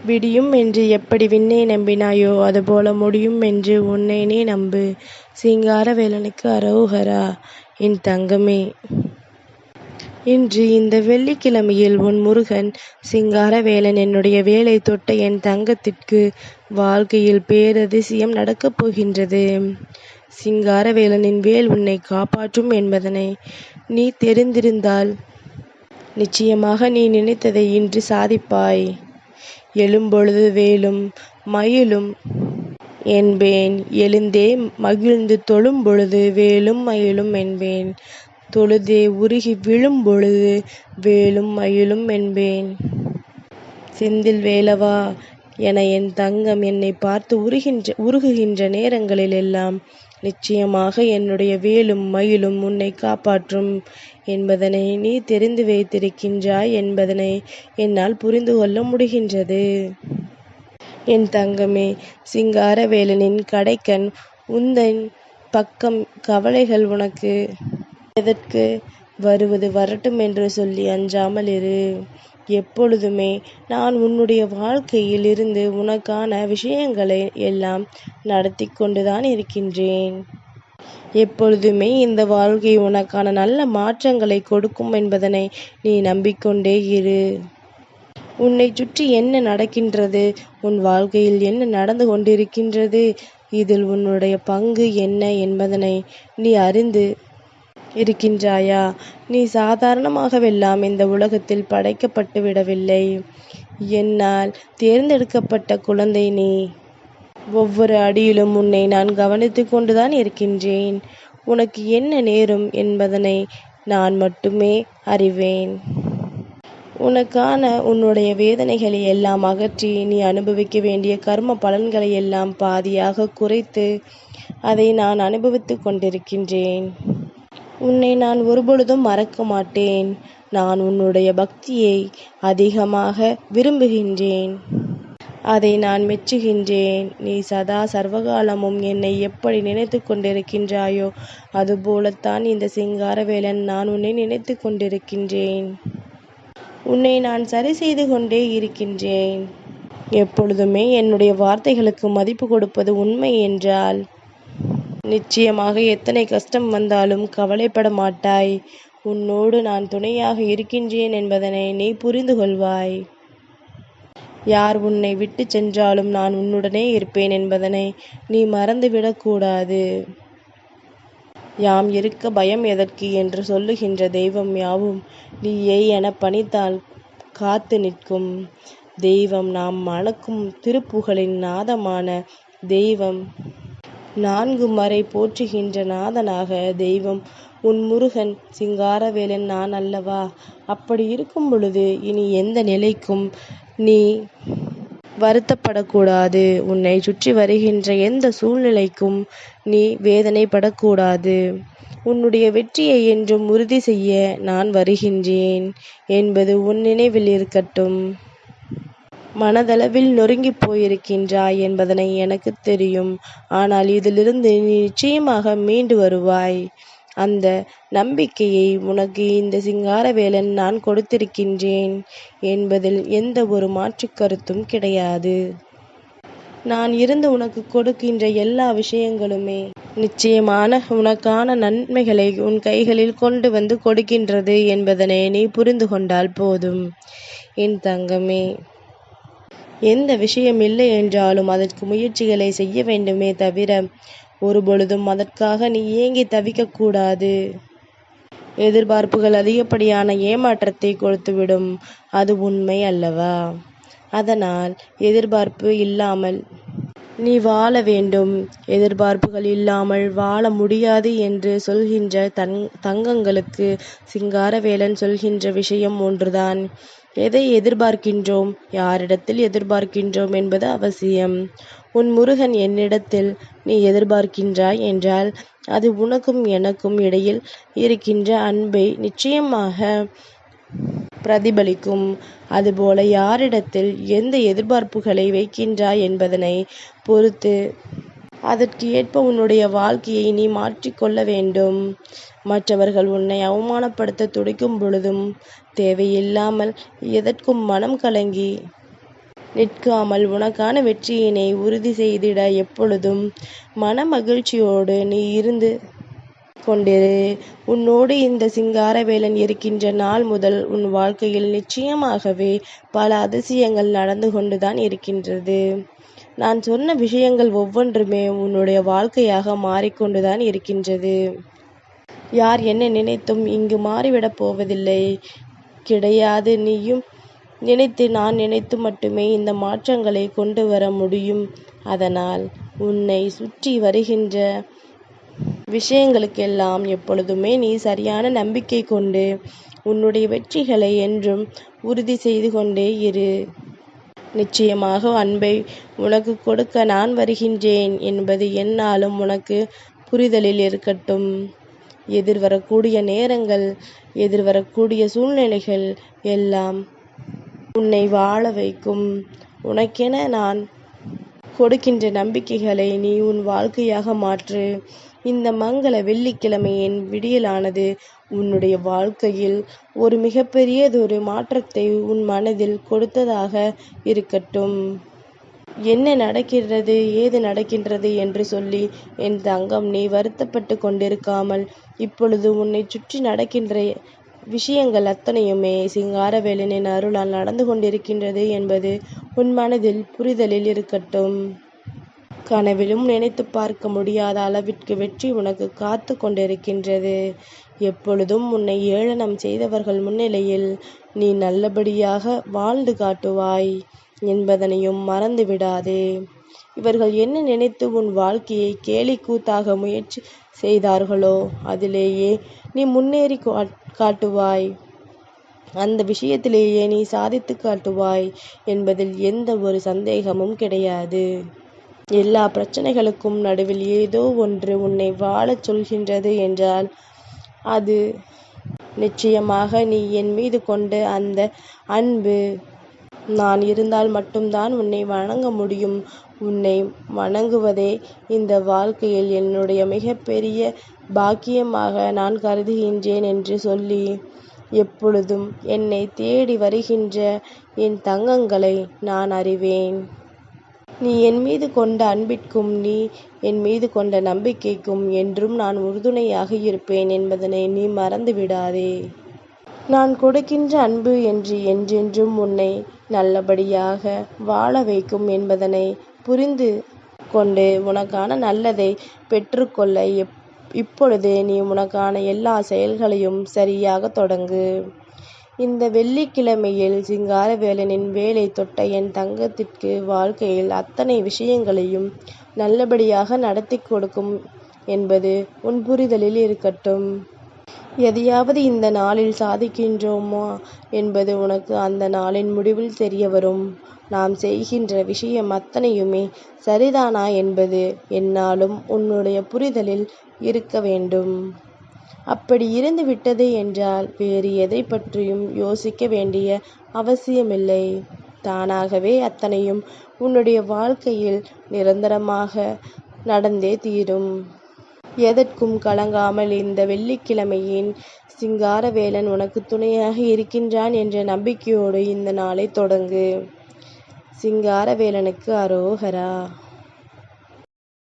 விடியும் என்று எப்படி விண்ணை நம்பினாயோ அதுபோல முடியும் என்று உன்னை நீ நம்பு. சிங்காரவேலனுக்கு அரோகரா. என் தங்கமே, இன்று இந்த வெள்ளிக்கிழமையில் உன் முருகன் சிங்காரவேலன் என்னுடைய வேலை தொட்ட என் தங்கத்திற்கு வாழ்க்கையில் பேரதிசயம் நடக்கப் போகின்றது. சிங்காரவேலனின் வேல் உன்னை காப்பாற்றும் என்பதனை நீ தெரிந்திருந்தால் நிச்சயமாக நீ நினைத்ததை இன்று சாதிப்பாய். எழும்பொழுது வேலும் மயிலும் என்பேன், எழுந்தே மகிழ்ந்து தொழும் பொழுது வேலும் மயிலும் என்பேன், தொழுதே உருகி விழும் பொழுது வேலும் மயிலும் என்பேன். செந்தில் வேலவா என என் தங்கம் என்னை பார்த்து உருகுகின்ற நேரங்களில் எல்லாம் நிச்சயமாக என்னுடைய வேலும் மயிலும் உன்னை காப்பாற்றும் என்பதனை நீ தெரிந்து வைத்திருக்கின்றாய் என்பதனை என்னால் புரிந்து கொள்ள முடிகின்றது. என் தங்கமே, சிங்காரவேலனின் கடைக்கண் உந்தன் பக்கம். கவலைகள் உனக்கு எதற்கு? வருவது வரட்டும் என்று சொல்லி அஞ்சாமல் இரு. எப்பொழுதுமே நான் உன்னுடைய வாழ்க்கையில் இருந்து உனக்கான விஷயங்களை எல்லாம் நடத்தி கொண்டுதான் இருக்கின்றேன். எப்பொழுதுமே இந்த வாழ்க்கை உனக்கான நல்ல மாற்றங்களை கொடுக்கும் என்பதனை நீ நம்பிக்கொண்டே இரு. உன்னை சுற்றி என்ன நடக்கின்றது, உன் வாழ்க்கையில் என்ன நடந்து கொண்டிருக்கின்றது, இதில் உன்னுடைய பங்கு என்ன என்பதனை நீ அறிந்து இருக்கின்றாயா? நீ சாதாரணமாகவெல்லாம் இந்த உலகத்தில் படைக்கப்பட்டு விடவில்லை. என்னால் தேர்ந்தெடுக்கப்பட்ட குழந்தை நீ. ஒவ்வொரு அடியிலும் உன்னை நான் கவனித்து கொண்டுதான் இருக்கின்றேன். உனக்கு என்ன நேரும் என்பதனை நான் மட்டுமே அறிவேன். உனக்கான உன்னுடைய வேதனைகளை எல்லாம் அகற்றி நீ அனுபவிக்க வேண்டிய கர்ம பலன்களை எல்லாம் பாதியாக குறைத்து அதை நான் அனுபவித்து கொண்டிருக்கின்றேன். உன்னை நான் ஒருபொழுதும் மறக்க மாட்டேன். நான் உன்னுடைய பக்தியை அதிகமாக விரும்புகின்றேன். அதை நான் மெச்சுகின்றேன். நீ சதா சர்வகாலமும் என்னை எப்படி நினைத்து கொண்டிருக்கின்றாயோ அதுபோலத்தான் இந்த சிங்காரவேலன் நான் உன்னை நினைத்து கொண்டிருக்கின்றேன். உன்னை நான் சரி செய்து கொண்டே இருக்கின்றேன். எப்பொழுதுமே என்னுடைய வார்த்தைகளுக்கு மதிப்பு கொடுப்பது உண்மை என்றால் நிச்சயமாக எத்தனை கஷ்டம் வந்தாலும் கவலைப்பட மாட்டாய். உன்னோடு நான் துணையாக இருக்கின்றேன் என்பதனை நீ புரிந்து கொள்வாய். யார் உன்னை விட்டு சென்றாலும் நான் உன்னுடனே இருப்பேன் என்பதனை நீ மறந்துவிடக்கூடாது. யாம் இருக்க பயம் எதற்கு என்று சொல்லுகின்ற தெய்வம் யாவும் நீயே என பணித்தால் காத்து நிற்கும் தெய்வம். நாம் மணக்கும் திருப்புகழின் நாதமான தெய்வம், 4 மறை போற்றுகின்ற நாதனாக தெய்வம் உன் முருகன் சிங்காரவேலன் நான் அல்லவா? அப்படி இருக்கும் பொழுது இனி எந்த நிலைக்கும் நீ வருத்தப்படக்கூடாது. உன்னை சுற்றி வருகின்ற எந்த சூழ்நிலைக்கும் நீ வேதனைப்படக்கூடாது. உன்னுடைய வெற்றியை என்றும் உறுதி செய்ய நான் வருகின்றேன் என்பது உன் நினைவில் இருக்கட்டும். மனதளவில் நொறுங்கி போயிருக்கின்றாய் என்பதனை எனக்கு தெரியும். ஆனால் இதிலிருந்து நீ நிச்சயமாக மீண்டு வருவாய். அந்த நம்பிக்கையை உனக்கு இந்த சிங்காரவேலன் நான் கொடுத்திருக்கின்றேன் என்பதில் எந்த ஒரு மாற்று கருத்தும் கிடையாது. நான் இருந்து உனக்கு கொடுக்கின்ற எல்லா விஷயங்களுமே நிச்சயமான உனக்கான நன்மைகளை உன் கைகளில் கொண்டு வந்து கொடுக்கின்றது என்பதனை நீ புரிந்து கொண்டால் போதும். என் தங்கமே, எந்த விஷயம் இல்லை என்றாலும் அதற்கு முயற்சிகளை செய்ய வேண்டுமே தவிர ஒருபொழுதும் அதற்காக நீ ஏங்கி தவிக்கக்கூடாது. எதிர்பார்ப்புகள் அதிகப்படியான ஏமாற்றத்தை கொடுத்துவிடும். அது உண்மை அல்லவா? அதனால் எதிர்பார்ப்பு இல்லாமல் நீ வாழ வேண்டும். எதிர்பார்ப்புகள் இல்லாமல் வாழ முடியாது என்று சொல்கின்ற தங்கங்களுக்கு சிங்காரவேலன் சொல்கின்ற விஷயம் ஒன்றுதான். எதை எதிர்பார்க்கின்றோம், யாரிடத்தில் எதிர்பார்க்கின்றோம் என்பது அவசியம். உன் முருகன் என்னிடத்தில் நீ எதிர்பார்க்கின்றாய் என்றால் அது உனக்கும் எனக்கும் இடையில் இருக்கின்ற அன்பை நிச்சயமாக பிரதிபலிக்கும். அதுபோல யாரிடத்தில் எந்த எதிர்பார்ப்புகளை வைக்கின்றாய் என்பதனை பொறுத்து அதற்கு ஏற்ப உன்னுடைய வாழ்க்கையை நீ மாற்றிக்கொள்ள வேண்டும். மற்றவர்கள் உன்னை அவமானப்படுத்த துடிக்கும் பொழுதும் தேவையில்லாமல் எதற்கும் மனம் கலங்கி நிற்காமல் உனக்கான வெற்றியினை உறுதி செய்திட எப்பொழுதும் மன மகிழ்ச்சியோடு நீ இருந்து கொண்டிரு. உன்னோடு இந்த சிங்காரவேலன் இருக்கின்ற நாள் முதல் உன் வாழ்க்கையில் நிச்சயமாகவே பல அதிசயங்கள் நடந்து கொண்டுதான் இருக்கின்றது. நான் சொன்ன விஷயங்கள் ஒவ்வொன்றுமே உன்னுடைய வாழ்க்கையாக மாறிக்கொண்டுதான் இருக்கின்றது. யார் என்ன நினைத்தும் இங்கு மாறிவிடப் போவதில்லை கிடையாது. நீயும் நினைத்து நான் நினைத்து மட்டுமே இந்த மாற்றங்களை கொண்டு வர முடியும். அதனால் உன்னை சுற்றி வருகின்ற விஷயங்களுக்கெல்லாம் எப்பொழுதுமே நீ சரியான நம்பிக்கை கொண்டு உன்னுடைய வெற்றிகளை என்றும் உறுதி செய்து கொண்டே இரு. நிச்சயமாக அன்பை உனக்கு கொடுக்க நான் வருகின்றேன் என்பது எந்நாளும் உனக்கு புரிதலில் இருக்கட்டும். எதிர்வரக்கூடிய நேரங்கள், எதிர்வரக்கூடிய சூழ்நிலைகள் எல்லாம் உன்னை வாழ வைக்கும். உனக்கென நான் கொடுக்கின்ற நம்பிக்கைகளை நீ உன் வாழ்க்கையாக மாற்று. இந்த மங்கள வெள்ளிக்கிழமையின் விடியலானது உன்னுடைய வாழ்க்கையில் ஒரு மிகப்பெரியதொரு மாற்றத்தை உன் மனதில் கொடுத்ததாக இருக்கட்டும். என்ன நடக்கிறது, ஏது நடக்கின்றது என்று சொல்லி என் தங்கம் நீ வருத்தப்பட்டு கொண்டிருக்காமல், இப்பொழுது உன்னை சுற்றி நடக்கின்ற விஷயங்கள் அத்தனையுமே சிங்காரவேலனின் அருளால் நடந்து கொண்டிருக்கின்றது என்பது உன் மனதில் புரிதலில் இருக்கட்டும். கனவிலும் நினைத்து பார்க்க முடியாத அளவிற்கு வெற்றி உனக்கு காத்து கொண்டிருக்கின்றது. எப்பொழுதும் உன்னை ஏளனம் செய்தவர்கள் முன்னிலையில் நீ நல்லபடியாக வாழ்ந்து காட்டுவாய் என்பதனையும் மறந்து விடாதே. இவர்கள் என்ன நினைத்து உன் வாழ்க்கையை கேலி கூத்தாக முயற்சி செய்தார்களோ அதிலேயே நீ முன்னேறி காட்டுவாய். அந்த விஷயத்திலேயே நீ சாதித்து காட்டுவாய் என்பதில் எந்த ஒரு சந்தேகமும் கிடையாது. எல்லா பிரச்சனைகளுக்கும் நடுவில் ஏதோ ஒன்று உன்னை வாழச் சொல்கின்றது என்றால் அது நிச்சயமாக நீ என் மீது கொண்ட அந்த அன்பு. நான் இருந்தால் மட்டும்தான் உன்னை வணங்க முடியும். உன்னை வணங்குவதே இந்த வாழ்க்கையில் என்னுடைய மிகப்பெரிய பாக்கியமாக நான் கருதுகின்றேன் என்று சொல்லி எப்பொழுதும் என்னை தேடி வருகின்ற என் தங்கங்களை நான் அறிவேன். நீ என் மீது கொண்ட அன்பிற்கும் நீ என் மீது கொண்ட நம்பிக்கைக்கும் என்றும் நான் உறுதுணையாக இருப்பேன் என்பதனை நீ மறந்து விடாதே. நான் கொடுக்கின்ற அன்பு என்று என்றென்றும் உன்னை நல்லபடியாக வாழ வைக்கும் என்பதனை புரிந்து கொண்டு உனக்கான நல்லதை பெற்றுக்கொள்ள இப்பொழுது நீ உனக்கான எல்லா செயல்களையும் சரியாக தொடங்கு. இந்த வெள்ளிக்கிழமையில் சிங்காரவேலனின் வேலை தொட்ட என் தங்கத்திற்கு வாழ்க்கையில் அத்தனை விஷயங்களையும் நல்லபடியாக நடத்தி கொடுக்கும் என்பது உன் புரிதலில் இருக்கட்டும். எதையாவது இந்த நாளில் சாதிக்கின்றோமா என்பது உனக்கு அந்த நாளின் முடிவில் தெரிய வரும். நாம் செய்கின்ற விஷயம் அத்தனையுமே சரிதானா என்பது எந்நாளும் உன்னுடைய புரிதலில் இருக்க வேண்டும். அப்படி இருந்து விட்டது என்றால் வேறு எதை பற்றியும் யோசிக்க வேண்டிய அவசியமில்லை. தானாகவே அத்தனையும் உன்னுடைய வாழ்க்கையில் நிரந்தரமாக நடந்தே தீரும். எதற்கும் கலங்காமல் இந்த வெள்ளிக்கிழமையின் சிங்காரவேலன் உனக்கு துணையாக இருக்கின்றான் என்ற நம்பிக்கையோடு இந்த நாளை தொடங்கு. சிங்காரவேலனுக்கு அரோகரா.